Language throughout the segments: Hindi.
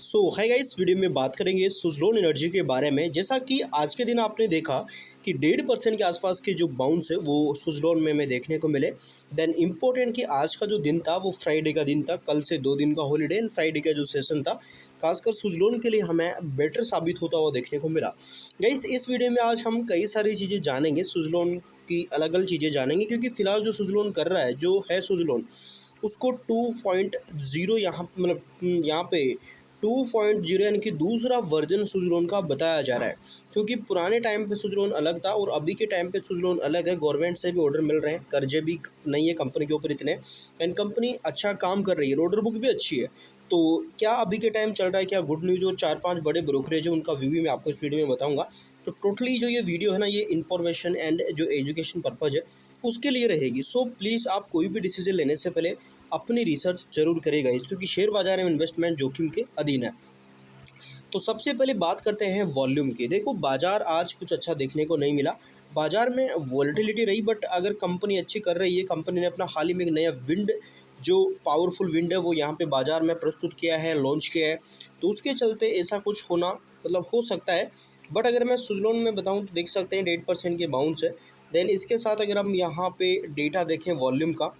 हाय गाइस, वीडियो में बात करेंगे सुज़लोन एनर्जी के बारे में। जैसा कि आज के दिन आपने देखा कि 1.5% के आसपास के जो बाउंस है वो सुज़लोन में हमें देखने को मिले। देन इम्पोर्टेंट कि आज का जो दिन था वो फ्राइडे का दिन था। कल से 2 दिन का हॉलीडे एंड फ्राइडे का जो सेशन था खासकर सुज़लोन के लिए हमें बेटर साबित होता हुआ देखने को मिला। गाइस, इस वीडियो में आज हम कई सारी चीज़ें जानेंगे, सुज़लोन की अलग अलग चीज़ें जानेंगे, क्योंकि फिलहाल जो सुज़लोन कर रहा है जो है सुज़लोन उसको 2.0 यहाँ पे 2.0 यानी कि दूसरा वर्जन सुज़लोन का बताया जा रहा है। क्योंकि पुराने टाइम पे सुज़लोन अलग था और अभी के टाइम पे सुज़लोन अलग है। गवर्नमेंट से भी ऑर्डर मिल रहे हैं, कर्जे भी नहीं है कंपनी के ऊपर इतने, एंड कंपनी अच्छा काम कर रही है, ऑर्डर बुक भी अच्छी है। तो क्या अभी के टाइम चल रहा है, क्या गुड न्यूज़, और 4-5 बड़े ब्रोकरेज है उनका व्यू भी मैं आपको इस वीडियो में बताऊँगा। तो टोटली जो ये वीडियो है ना, ये इन्फॉर्मेशन एंड जो एजुकेशन पर्पज़ है उसके लिए रहेगी। सो प्लीज़ आप कोई भी डिसीजन लेने से पहले अपनी रिसर्च ज़रूर करेगा इस, क्योंकि शेयर बाजार में इन्वेस्टमेंट जोखिम के अधीन है। तो सबसे पहले बात करते हैं वॉल्यूम की। देखो, बाज़ार आज कुछ अच्छा देखने को नहीं मिला। बाज़ार में वोलेटिलिटी रही, बट अगर कंपनी अच्छी कर रही है, कंपनी ने अपना हाल ही में एक नया विंड, जो पावरफुल विंड है वो यहाँ पे बाज़ार में प्रस्तुत किया है, लॉन्च किया है, तो उसके चलते ऐसा कुछ होना मतलब हो सकता है। बट अगर मैं सुज़लोन में बताऊँ तो देख सकते हैं 1.5% के बाउंस है। देन इसके साथ अगर हम यहाँ पे डेटा देखें वॉल्यूम का,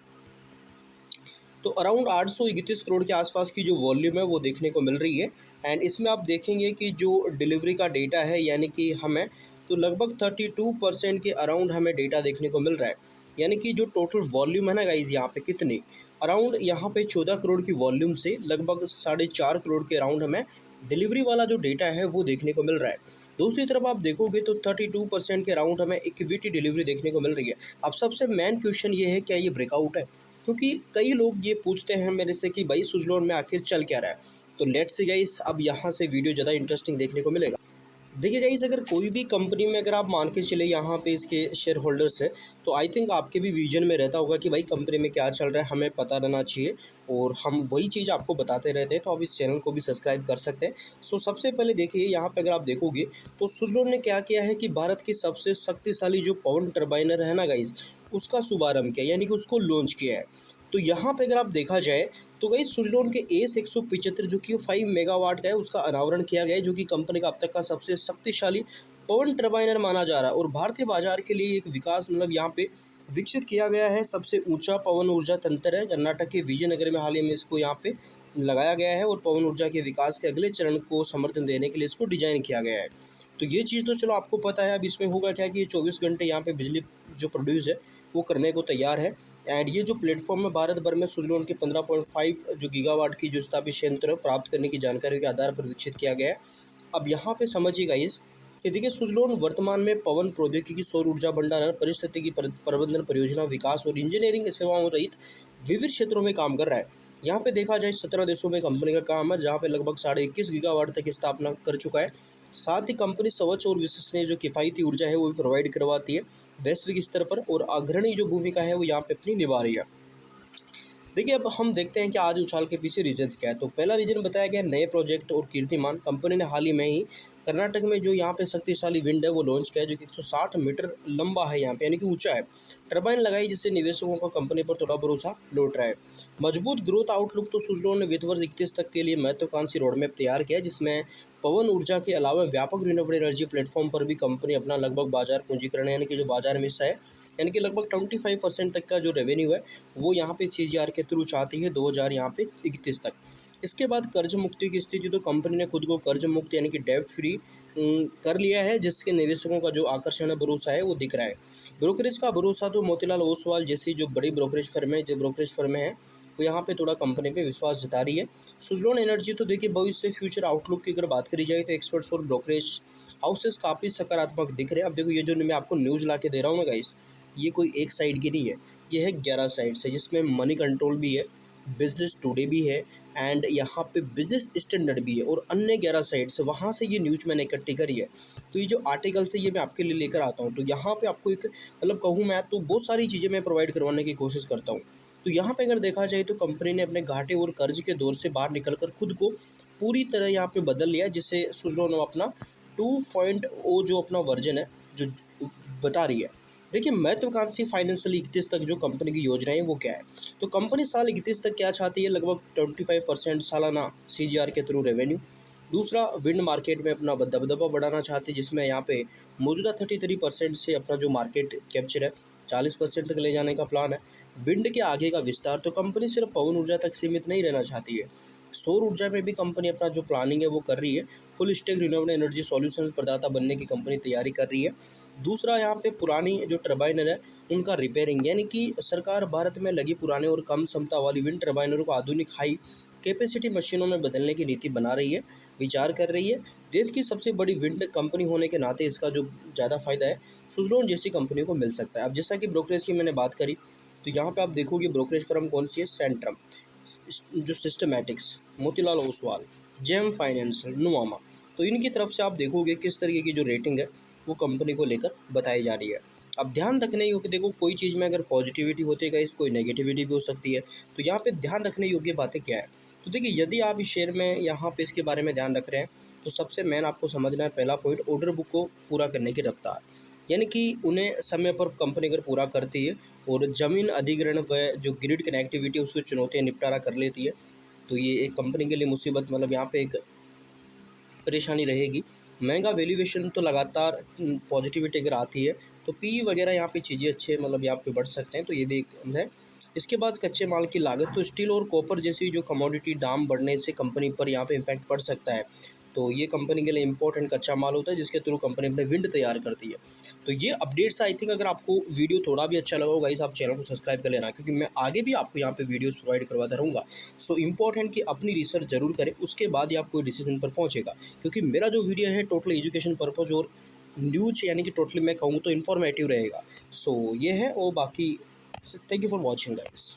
तो अराउंड 831 करोड़ के आसपास की जो वॉल्यूम है वो देखने को मिल रही है। एंड इसमें आप देखेंगे कि जो डिलीवरी का डेटा है, यानी कि हमें तो लगभग 32% के अराउंड हमें डेटा देखने को मिल रहा है। यानी कि जो टोटल वॉल्यूम है ना गाइज, यहाँ पे कितनी, अराउंड यहाँ पे 14 करोड़ की वॉल्यूम से लगभग 4.5 करोड़ के अराउंड हमें डिलीवरी वाला जो डेटा है वो देखने को मिल रहा है। दूसरी तरफ आप देखोगे तो 32% के अराउंड हमें इक्विटी डिलीवरी देखने को मिल रही है। अब सबसे मेन क्वेश्चन ये है, क्या ये ब्रेकआउट है? क्योंकि कई लोग ये पूछते हैं मेरे से कि भाई सुज़लोन में आखिर चल क्या रहा है। तो लेट्स सी गाइस, अब यहाँ से वीडियो ज़्यादा इंटरेस्टिंग देखने को मिलेगा। देखिए गाइस, अगर कोई भी कंपनी में अगर आप मान के चले यहाँ पे इसके शेयर होल्डर्स हैं, तो आई थिंक आपके भी विजन में रहता होगा कि भाई कंपनी में क्या चल रहा है हमें पता रहना चाहिए, और हम वही चीज़ आपको बताते रहते हैं। तो आप इस चैनल को भी सब्सक्राइब कर सकते हैं। सबसे पहले देखिए, यहाँ पे अगर आप देखोगे तो सुज़लोन ने क्या किया है कि भारत की सबसे शक्तिशाली जो पवन टर्बाइनर है ना गाइस, उसका शुभारंभ किया, यानी कि उसको लॉन्च किया है। तो यहाँ पे अगर आप देखा जाए तो गाइस, सुज़लोन के एस 175 जो कि 5 मेगावाट का है उसका अनावरण किया गया है, जो कि कंपनी का अब तक का सबसे शक्तिशाली पवन टर्बाइनर माना जा रहा है। और भारतीय बाजार के लिए एक विकास मतलब यहाँ पे विकसित किया गया है। सबसे ऊंचा पवन ऊर्जा तंत्र है, कर्नाटक के विजयनगर में हाल ही में इसको यहाँ पे लगाया गया है, और पवन ऊर्जा के विकास के अगले चरण को समर्थन देने के लिए इसको डिजाइन किया गया है। तो ये चीज़ तो चलो आपको पता है। अब इसमें होगा क्या कि ये 24 घंटे यहाँ पे बिजली जो प्रोड्यूस है वो करने को तैयार है। एंड ये जो प्लेटफॉर्म है भारत भर में सुज़लोन के 15.5 जो गीगावाट की जो स्थापित संयंत्र प्राप्त करने की जानकारी के आधार पर विकसित किया गया है। अब यहाँ पे समझिएगा इस कि देखिए, सुज़लोन वर्तमान में पवन प्रौद्योगिकी, सौर ऊर्जा भंडारण, परिस्थितिकी प्रबंधन परियोजना विकास और इंजीनियरिंग सेवाओं सहित विविध क्षेत्रों में काम कर रहा है। यहाँ पे देखा जाए 17 देशों में कंपनी का काम है, जहाँ पे लगभग 21.5 गीगावाट तक की स्थापना कर चुका है। साथ ही कंपनी स्वच्छ और विश्वसनीय जो किफ़ायती ऊर्जा है वो भी प्रोवाइड करवाती है वैश्विक स्तर पर, और अग्रणी जो भूमिका है वो यहाँ पे अपनी निभा रही है। देखिए, अब हम देखते हैं कि आज उछाल के पीछे रीजन क्या है। तो पहला रीजन बताया गया नए प्रोजेक्ट और कीर्तिमान। कंपनी ने हाल ही में ही कर्नाटक में जो यहाँ पे शक्तिशाली विंड है वो लॉन्च किया है, जो कि 160 मीटर लंबा है, यहाँ पे यानी कि ऊंचा है। टरबाइन लगाई, जिससे निवेशकों का कंपनी पर थोड़ा भरोसा लौट रहा है। मजबूत ग्रोथ आउटलुक। तो सुज़लोन ने वित्त वर्ष 21 तक के लिए महत्वाकांक्षी रोडमैप तैयार किया है, जिसमें पवन ऊर्जा के अलावा व्यापक रिन्यूएबल एनर्जी प्लेटफॉर्म पर भी कंपनी अपना लगभग बाजार पूंजीकरण यानी कि जो बाजार में हिस्सा है, यानी कि लगभग 25% तक का जो रेवेन्यू है वो यहाँ पे सीजीआर के थ्रू चाहती है 2000 यहाँ पे 31 तक। इसके बाद कर्ज मुक्ति की स्थिति। तो कंपनी ने खुद को कर्ज मुक्त यानी कि डेब्ट फ्री कर लिया है, जिसके निवेशकों का जो आकर्षण है, भरोसा है वो दिख रहा है। ब्रोकरेज का भरोसा। तो मोतीलाल ओसवाल जैसी जो बड़ी ब्रोकरेज फर्में हैं वो यहाँ पे थोड़ा कंपनी पे विश्वास जता रही है। सुज़लोन एनर्जी। तो देखिए, भविष्य फ्यूचर आउटलुक की अगर बात करी जाए तो एक्सपर्ट्स और ब्रोकरेज हाउसेस काफ़ी सकारात्मक दिख रहे हैं। अब देखो, ये जो मैं आपको न्यूज़ ला के दे रहा हूँ ना गाइस, ये कोई एक साइड की नहीं है, ये है 11 साइड से, जिसमें मनी कंट्रोल भी है, बिजनेस टुडे भी है, एंड यहाँ पे बिजनेस स्टैंडर्ड भी है, और अन्य 11 साइड से वहाँ से ये न्यूज़ मैंने इकट्ठी करी है। तो ये जो आर्टिकल है ये मैं आपके लिए लेकर आता हूँ। तो यहाँ पे आपको एक मतलब कहूँ मैं तो बहुत सारी चीज़ें मैं प्रोवाइड करवाने की कोशिश करता हूँ। तो यहाँ पे अगर देखा जाए तो कंपनी ने अपने घाटे और कर्ज के दौर से बाहर निकलकर खुद को पूरी तरह यहाँ पे बदल लिया, जिससे सुज़लोन अपना 2.0 जो अपना वर्जन है जो बता रही है, देखिए महत्वाकांक्षी फाइनेंशियल 31 तक जो कंपनी की योजना है वो क्या है। तो कंपनी साल 31 तक क्या चाहती है, लगभग 25% सालाना सीजीआर के थ्रू रेवेन्यू। दूसरा, विंड मार्केट में अपना दबदबा बढ़ाना चाहती है, जिसमें यहाँ पे मौजूदा 33% से अपना जो मार्केट कैप्चर है 40% तक ले जाने का प्लान है। विंड के आगे का विस्तार, तो कंपनी सिर्फ पवन ऊर्जा तक सीमित नहीं रहना चाहती है, सौर ऊर्जा में भी कंपनी अपना जो प्लानिंग है वो कर रही है। Full stack renewable energy solution प्रदाता बनने की कंपनी तैयारी कर रही है। दूसरा, यहाँ पे पुरानी जो टर्बाइनर है उनका रिपेयरिंग, यानी कि सरकार भारत में लगी पुराने और कम क्षमता वाली विंड टर्बाइनरों को आधुनिक हाई कैपेसिटी मशीनों में बदलने की नीति बना रही है, विचार कर रही है। देश की सबसे बड़ी विंड कंपनी होने के नाते इसका जो ज़्यादा फायदा है सुजलोन जैसी कंपनी को मिल सकता है। अब जैसा कि ब्रोकरेज की मैंने बात करी, तो यहाँ पे आप देखोगे ब्रोकरेज फर्म कौन सी है, सेंट्रम, जो Systematix, Motilal Oswal, JM financial, Nuvama. तो इनकी तरफ से आप देखोगे किस तरीके की जो रेटिंग है वो कंपनी को लेकर बताई जा रही है। अब ध्यान रखने योग्य, देखो कोई चीज़ में अगर पॉजिटिविटी होती है गाइस, कोई नेगेटिविटी भी हो सकती है। तो यहाँ पे ध्यान रखने योग्य बातें क्या है, तो देखिए यदि आप इस शेयर में यहाँ पे इसके बारे में ध्यान रख रहे हैं, तो सबसे मेन आपको समझना है पहला पॉइंट, ऑर्डर बुक को पूरा करने की रफ्तार, यानी कि उन्हें समय पर कंपनी अगर पूरा करती है और ज़मीन अधिग्रहण व जो ग्रिड कनेक्टिविटी उसकी चुनौतियाँ निपटारा कर लेती है, तो ये एक कंपनी के लिए मुसीबत, मतलब यहाँ पे एक परेशानी रहेगी। महंगा वैल्यूएशन, तो लगातार पॉजिटिविटी अगर आती है तो पी वगैरह यहाँ पे चीज़ें अच्छे मतलब यहाँ पे बढ़ सकते हैं, तो ये भी एक है। इसके बाद कच्चे माल की लागत, तो स्टील और कॉपर जैसी जो कमोडिटी दाम बढ़ने से कंपनी पर यहाँ पे इम्पैक्ट पड़ सकता है। तो ये कंपनी के लिए इंपॉर्टेंट कच्चा माल होता है जिसके थ्रू कंपनी अपने विंड तैयार करती है। तो ये अपडेट्स आई थिंक, अगर आपको वीडियो थोड़ा भी अच्छा लगा होगा गाइस, आप चैनल को सब्सक्राइब कर लेना, क्योंकि मैं आगे भी आपको यहाँ पे वीडियोस प्रोवाइड करवाता रहूँगा। सो इम्पॉर्टेंट कि अपनी रिसर्च जरूर करें, उसके बाद ही आप कोई डिसीजन पर पहुँचेगा, क्योंकि मेरा जो वीडियो है टोटल एजुकेशन पर्पज और न्यूज, यानी कि टोटली मैं कहूँ तो इन्फॉर्मेटिव रहेगा। सो ये है, और बाकी thank you for watching guys.